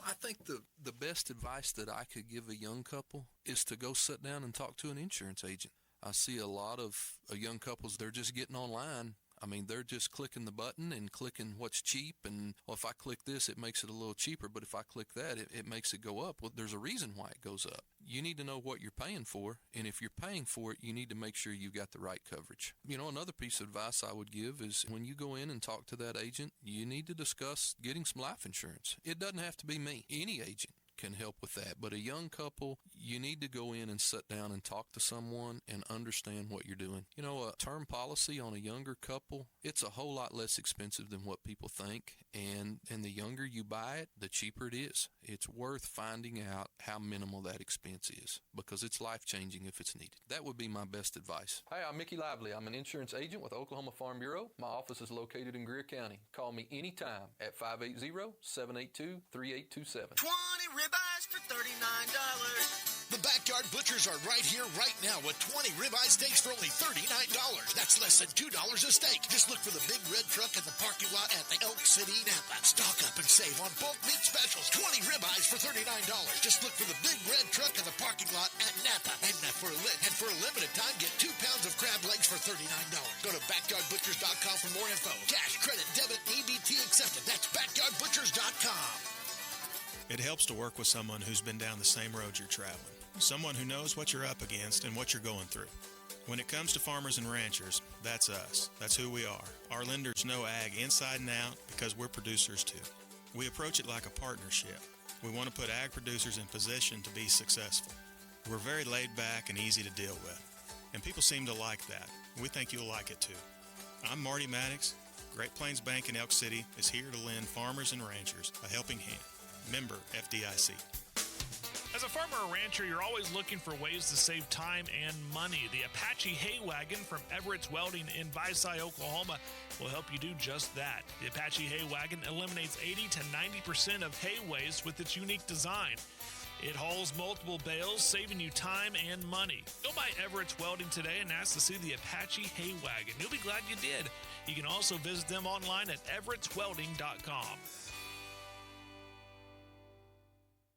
I think the best advice that I could give a young couple is to go sit down and talk to an insurance agent. I see a lot of young couples, they're just getting online I mean, they're just clicking the button and clicking what's cheap. And, well, if I click this, it makes it a little cheaper. But if I click that, it makes it go up. Well, there's a reason why it goes up. You need to know what you're paying for. And if you're paying for it, you need to make sure you've got the right coverage. You know, another piece of advice I would give is when you go in and talk to that agent, you need to discuss getting some life insurance. It doesn't have to be me. Any agent can help with that. But a young couple, you need to go in and sit down and talk to someone and understand what you're doing. You know, a term policy on a younger couple, it's a whole lot less expensive than what people think. And the younger you buy it, the cheaper it is. It's worth finding out how minimal that expense is because it's life-changing if it's needed. That would be my best advice. Hi, I'm Mickey Lively. I'm an insurance agent with Oklahoma Farm Bureau. My office is located in Greer County. Call me anytime at 580-782-3827. 20 ribeyes for $39. The Backyard Butchers are right here, right now with 20 ribeye steaks for only $39. That's less than $2 a steak. Just look for the big red truck in the parking lot at the Elk City, Napa. Stock up and save on bulk meat specials. 20 ribeyes for $39. Just look for the big red truck in the parking lot at Napa. And for a limited time, get 2 pounds of crab legs for $39. Go to backyardbutchers.com for more info. Cash, credit, debit, EBT accepted. That's backyardbutchers.com. It helps to work with someone who's been down the same road you're traveling, someone who knows what you're up against and what you're going through. When it comes to farmers and ranchers, that's us. That's who we are. Our lenders know ag inside and out because we're producers too. We approach it like a partnership. We want to put ag producers in position to be successful. We're very laid back and easy to deal with, and people seem to like that. We think you'll like it too. I'm Marty Maddox. Great Plains Bank in Elk City is here to lend farmers and ranchers a helping hand. Member FDIC. As a farmer or rancher, you're always looking for ways to save time and money. The Apache Hay Wagon from Everett's Welding in Visay, Oklahoma will help you do just that. The Apache Hay Wagon eliminates 80 to 90% of hay waste with its unique design. It hauls multiple bales, saving you time and money. Go by Everett's Welding today and ask to see the Apache Hay Wagon. You'll be glad you did. You can also visit them online at everettswelding.com.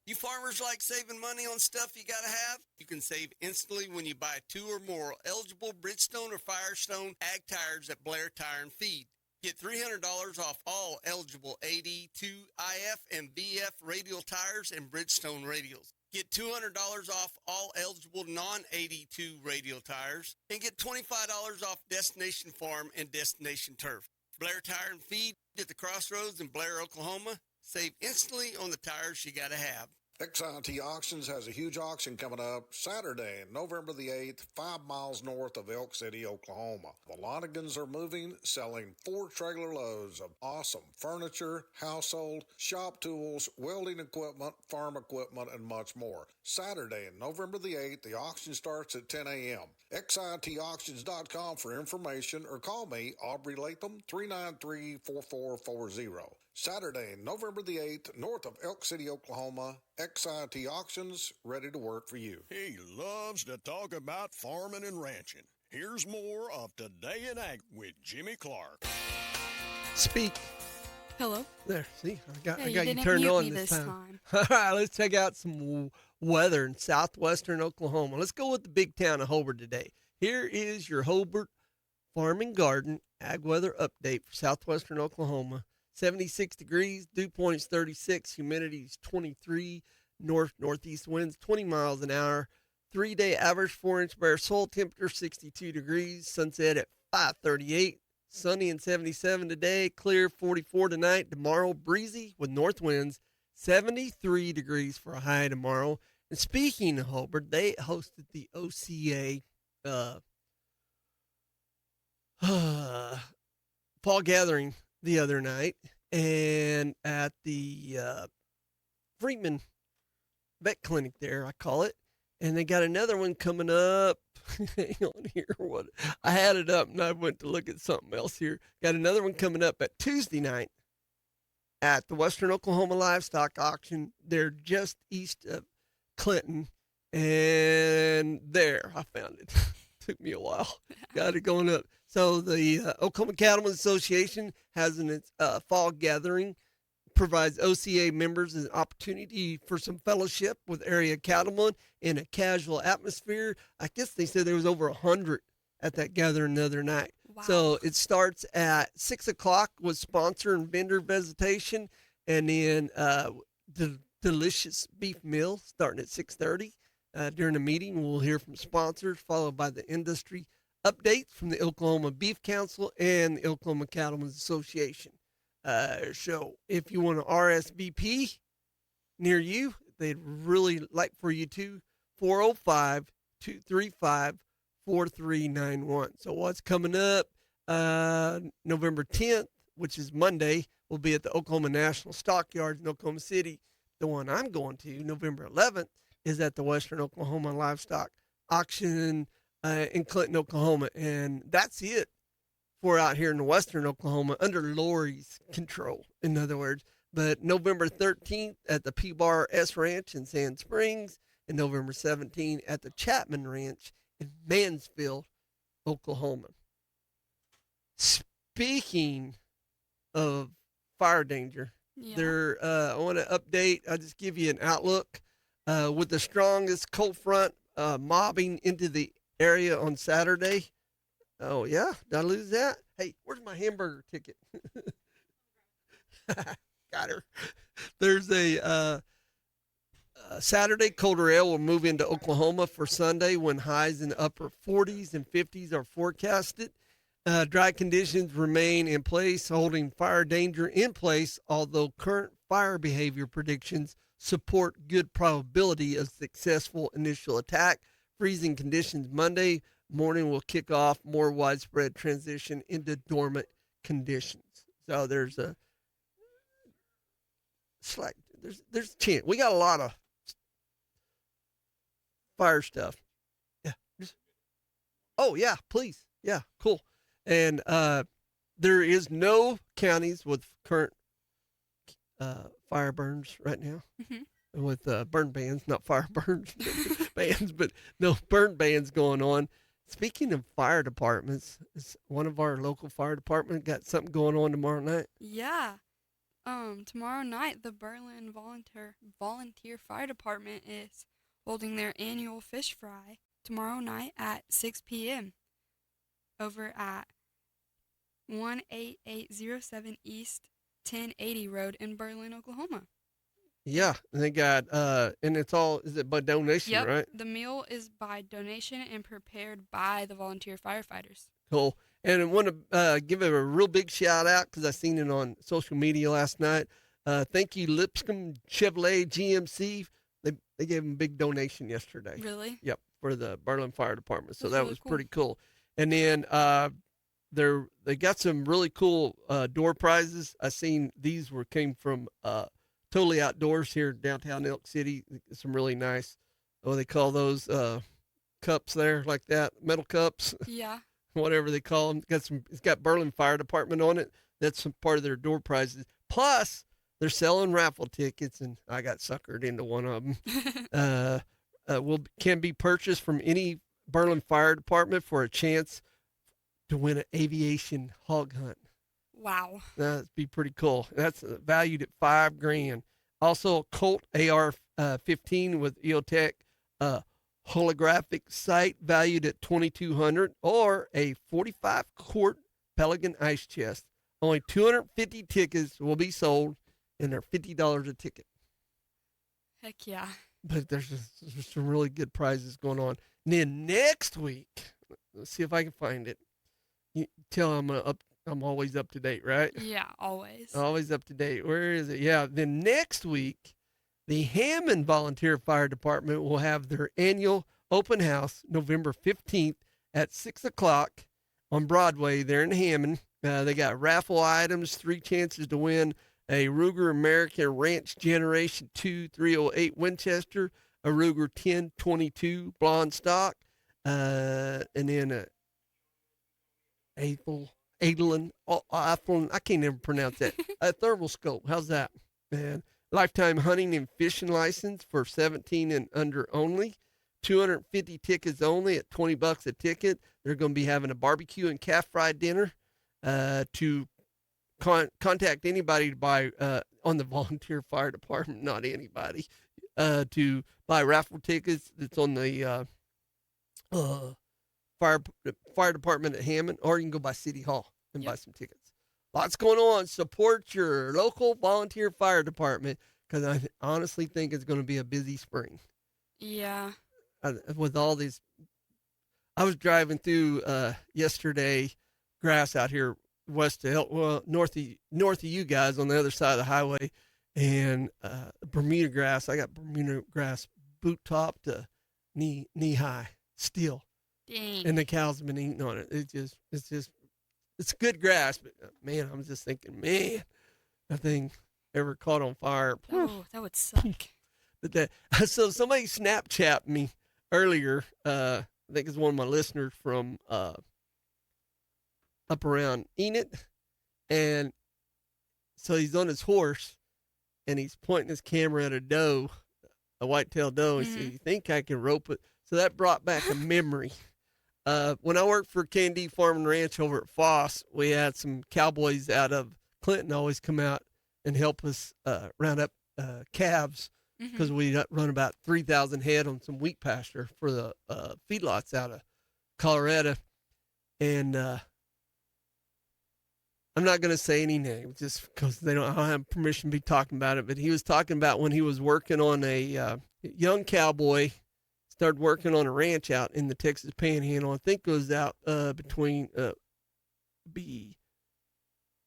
You farmers like saving money on stuff you gotta have? You can save instantly when you buy 2 or more eligible Bridgestone or Firestone ag tires at Blair Tire and Feed. Get $300 off all eligible AD, 2IF, and VF radial tires and Bridgestone radials. Get $200 off all eligible non-AD2 radial tires and get $25 off Destination Farm and Destination Turf. Blair Tire and Feed at the Crossroads in Blair, Oklahoma. Save instantly on the tires you gotta have. XIT Auctions has a huge auction coming up Saturday, November the 8th, 5 miles north of Elk City, Oklahoma. The Lonigans are moving, selling 4 trailer loads of awesome furniture, household, shop tools, welding equipment, farm equipment, and much more. Saturday, November the 8th, the auction starts at 10 a.m. XITauctions.com for information or call me, Aubrey Latham, 393-4440. Saturday, November the 8th, north of Elk City, Oklahoma, XIT Auctions, ready to work for you. He loves to talk about farming and ranching. Here's more of Today in Ag with Jimmy Clark. Speak. Hello. There, see, I got you you turned mute on me this this time. All right, let's check out some weather in southwestern Oklahoma. Let's go with the big town of Hobart today. Here is your Hobart Farm and Garden ag weather update for southwestern Oklahoma. 76 degrees, dew point is 36, humidity is 23, northeast winds 20 miles an hour. 3-day average 4-inch bare soil temperature 62 degrees, sunset at 5:38. Sunny and 77 today, clear 44 tonight. Tomorrow breezy with north winds, 73 degrees for a high tomorrow. And speaking of Hobart, they hosted the OCA fall gathering the other night, and at the Freeman Vet Clinic there, I call it, and they got another one coming up. Hang on here, what I had it up and I went to look at something else here. Got another one coming up at Tuesday night at the Western Oklahoma Livestock Auction. They're just east of Clinton, and there I found it. Took me a while. Got it going up. So the Oklahoma Cattlemen's Association has an fall gathering, provides OCA members an opportunity for some fellowship with area cattlemen in a casual atmosphere. I guess they said there was over 100 at that gathering the other night. So it starts at 6 o'clock with sponsor and vendor visitation, and then the delicious beef meal starting at 6:30. During the meeting, we'll hear from sponsors, followed by the industry updates from the Oklahoma Beef Council and the Oklahoma Cattlemen's Association. So if you want to RSVP near you, they'd really like for you to 405-235-4391. So what's coming up? November 10th, which is Monday, will be at the Oklahoma National Stockyards in Oklahoma City. The one I'm going to, November 11th, is at the Western Oklahoma Livestock Auction in Clinton, Oklahoma. And that's it for out here in the Western Oklahoma under Lori's control, in other words. But November 13th at the P-Bar S Ranch in Sand Springs, and November 17th at the Chapman Ranch in Mansfield, Oklahoma. Speaking of fire danger, I want to update. I'll just give you an outlook. With the strongest cold front mobbing into the area on Saturday. Oh, yeah? Did I lose that? Hey, where's my hamburger ticket? Got her. There's a Saturday, colder air will move into Oklahoma for Sunday when highs in the upper 40s and 50s are forecasted. Dry conditions remain in place, holding fire danger in place, although current fire behavior predictions support good probability of successful initial attack. Freezing conditions Monday morning will kick off more widespread transition into dormant conditions. So there's a slight, there's a chance. We got a lot of fire stuff. Yeah. Oh yeah, please. Yeah, cool. And there is no counties with current fire burns right now. Mm-hmm. With burn bans, not fire burns bans, but no burn bans going on. Speaking of fire departments, is one of our local fire department got something going on tomorrow night? Yeah. Tomorrow night, the Berlin Volunteer Fire Department is holding their annual fish fry tomorrow night at 6 p.m. over at 18807 East 1080 Road in Berlin, Oklahoma. Yeah, and they got, and it's all, is it by donation, Yep, right? the meal is by donation and prepared by the volunteer firefighters. Cool. And I want to give it a real big shout out because I seen it on social media last night. Thank you, Lipscomb Chevrolet GMC. They gave them a big donation yesterday. Really? Yep, for the Berlin Fire Department. So That's that really was cool. pretty cool. And then they got some really cool door prizes. I seen these came from Totally Outdoors here in downtown Elk City. Some really nice, they call those cups there, like that, metal cups. Yeah. Whatever they call them. It's got Berlin Fire Department on it. That's some part of their door prizes. Plus, they're selling raffle tickets, and I got suckered into one of them. Can be purchased from any Berlin Fire Department for a chance to win an aviation hog hunt. Wow. That'd be pretty cool. That's valued at $5,000. Also, a Colt AR-15 with EOTech holographic sight valued at $2,200, or a 45-quart Pelican ice chest. Only 250 tickets will be sold, and they're $50 a ticket. Heck yeah. But there's some really good prizes going on. And then next week, let's see if I can find it. You tell I'm always up to date, right? Yeah, always. Always up to date. Where is it? Yeah. Then next week, the Hammond Volunteer Fire Department will have their annual open house November 15th at 6 o'clock on Broadway there in Hammond. They got raffle items, 3 chances to win a Ruger American Ranch Generation 2 308 Winchester, a Ruger 1022 blonde stock, and then a Adlin, I can't even pronounce that. A thermal scope. How's that? And lifetime hunting and fishing license for 17 and under only. 250 tickets only at $20 a ticket. They're going to be having a barbecue and calf fry dinner. To contact anybody to buy on the volunteer fire department, not anybody, to buy raffle tickets. It's on the fire department at Hammond, or you can go by City Hall and buy some tickets. Lots going on. Support your local volunteer fire department because I honestly think it's going to be a busy spring. Yeah. With all these, I was driving through yesterday, grass out here north of you guys on the other side of the highway, and Bermuda grass. I got Bermuda grass boot top to knee high still. Dang. And the cows have been eating on it. It's good grass, but man, I'm just thinking, man, that thing ever caught on fire. Oh, that would suck. So somebody Snapchat me earlier. I think it's one of my listeners from up around Enid, and so he's on his horse, and he's pointing his camera at a doe, a white-tailed doe. He said, "You think I can rope it?" So that brought back a memory. When I worked for K&D Farm and Ranch over at Foss, we had some cowboys out of Clinton always come out and help us round up calves because we run about 3,000 head on some wheat pasture for the feedlots out of Colorado. And I'm not going to say any names just because I don't have permission to be talking about it, but he was talking about when he was working on a young cowboy, started working on a ranch out in the Texas Panhandle. I think it was out between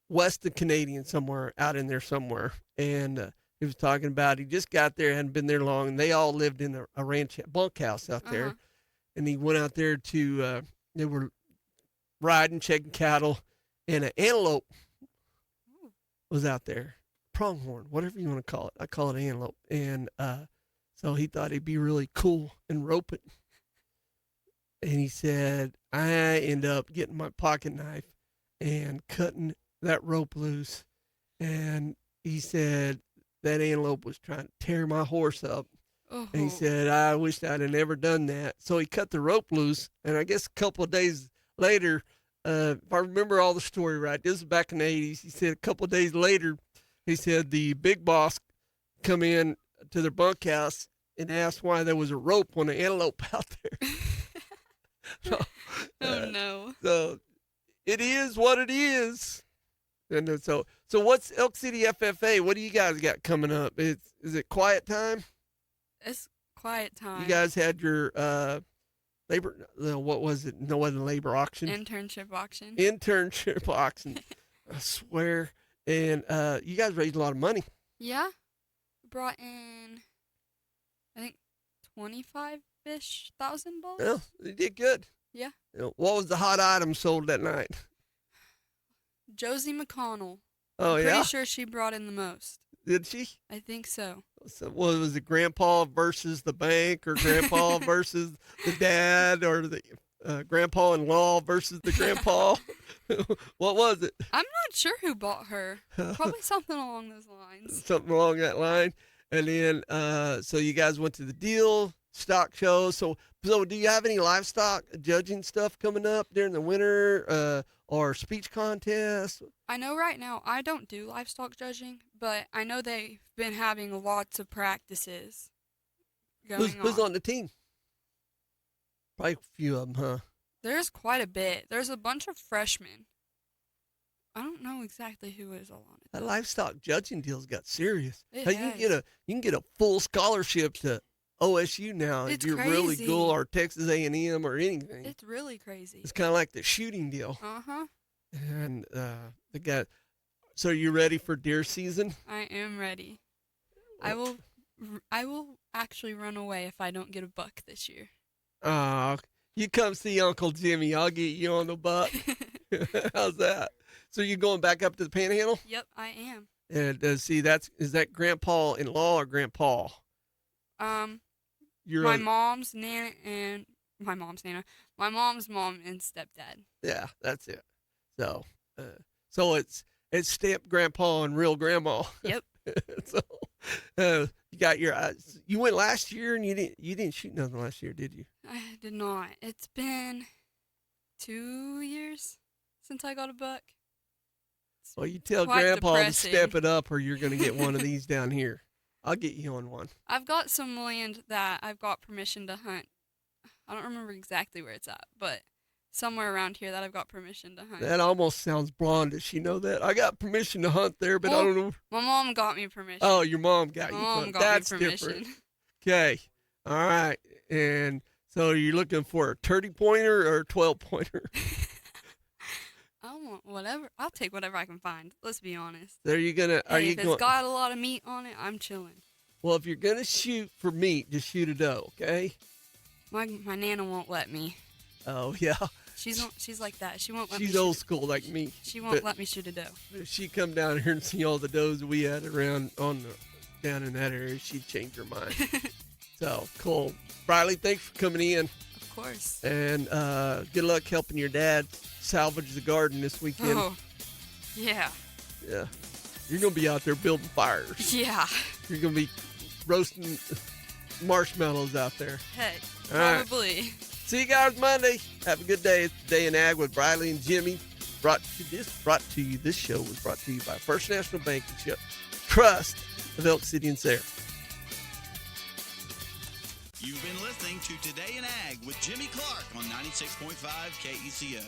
west of Canadian somewhere, out in there somewhere. And he was talking about he just got there, hadn't been there long, and they all lived in a ranch bunkhouse out there. And he went out there to, they were riding, checking cattle, and an antelope was out there. Pronghorn, whatever you want to call it. I call it antelope. And so he thought it'd be really cool and rope it. And he said, I end up getting my pocket knife and cutting that rope loose. And he said that antelope was trying to tear my horse up. And he said, I wish I'd have never done that. So he cut the rope loose. And I guess a couple of days later, if I remember all the story right, this was back in the 80s. He said a couple of days later, he said the big boss come in to their bunkhouse and asked why there was a rope on the antelope out there. No. So it is what it is. And so what's Elk City FFA? What do you guys got coming up? Is it quiet time? It's quiet time. You guys had your labor, what was it? No, it wasn't labor auction. Internship auction. Internship auction. I swear. And you guys raised a lot of money. Yeah. Brought in, I think, $25,000-ish. Well, they did good. Yeah. What was the hot item sold that night? Josie McConnell. Oh, I'm yeah? pretty sure she brought in the most. Did she? I think so. So what was it, Grandpa versus the bank, or Grandpa versus the dad, or the Grandpa-in-law versus the Grandpa? What was it? I'm not sure who bought her. Probably something along those lines. Something along that line. And then, so you guys went to the deal, stock show. So do you have any livestock judging stuff coming up during the winter, or speech contests? I know right now I don't do livestock judging, but I know they've been having lots of practices going Who's on the team? Probably a few of them, huh? There's quite a bit. There's a bunch of freshmen. I don't know exactly who is all on it. That livestock judging deal's got serious. It Hey, has. you can get a full scholarship to OSU now It's if you're really crazy. cool, or Texas A&M or anything. It's really crazy. It's kind of like the shooting deal. Uh-huh. And the guy. So you ready for deer season? I am ready. I will actually run away if I don't get a buck this year. You come see Uncle Jimmy. I'll get you on the buck. How's that? So you going back up to the Panhandle? Yep, I am. And is that Grandpa-in-law or Grandpa? My mom's nana and my mom's mom and stepdad. Yeah, that's it. So, it's stamped Grandpa and real Grandma. Yep. So, you got your eyes. You went last year and you didn't shoot nothing last year, did you? I did not. It's been 2 years since I got a buck. Well, you tell quite Grandpa depressing. to step it up, or you're going to get one of these down here. I'll get you on one. I've got some land that I've got permission to hunt. I don't remember exactly where it's at, but somewhere around here that I've got permission to hunt. That almost sounds blonde. Does she know that? I got permission to hunt there, but I don't know. My mom got me permission. Oh, your mom got you. Mom got That's me permission. different. Okay. All right. And so you're looking for a 30 pointer or a 12 pointer? I want whatever. I'll take whatever I can find. Let's be honest. Are you gonna? Are you if going? it's got a lot of meat on it, I'm chilling. Well, if you're gonna shoot for meat, just shoot a doe, okay? My Nana won't let me. Oh yeah. She's like that. She won't let me. She's old school like me. She won't let me shoot a doe. If she come down here and see all the does we had around down in that area, she'd change her mind. So cool. Briley, thanks for coming in. Of course. And good luck helping your dad salvage the garden this weekend. Oh, yeah. Yeah. You're gonna be out there building fires. Yeah. You're gonna be roasting marshmallows out there. Hey, All right. probably. See you guys Monday. Have a good day. It's Day in Ag with Briley and Jimmy. This show was brought to you by First National Bank and Trust of Elk City and Sarah. You've been listening to Today in Ag with Jimmy Clark on 96.5 KECO.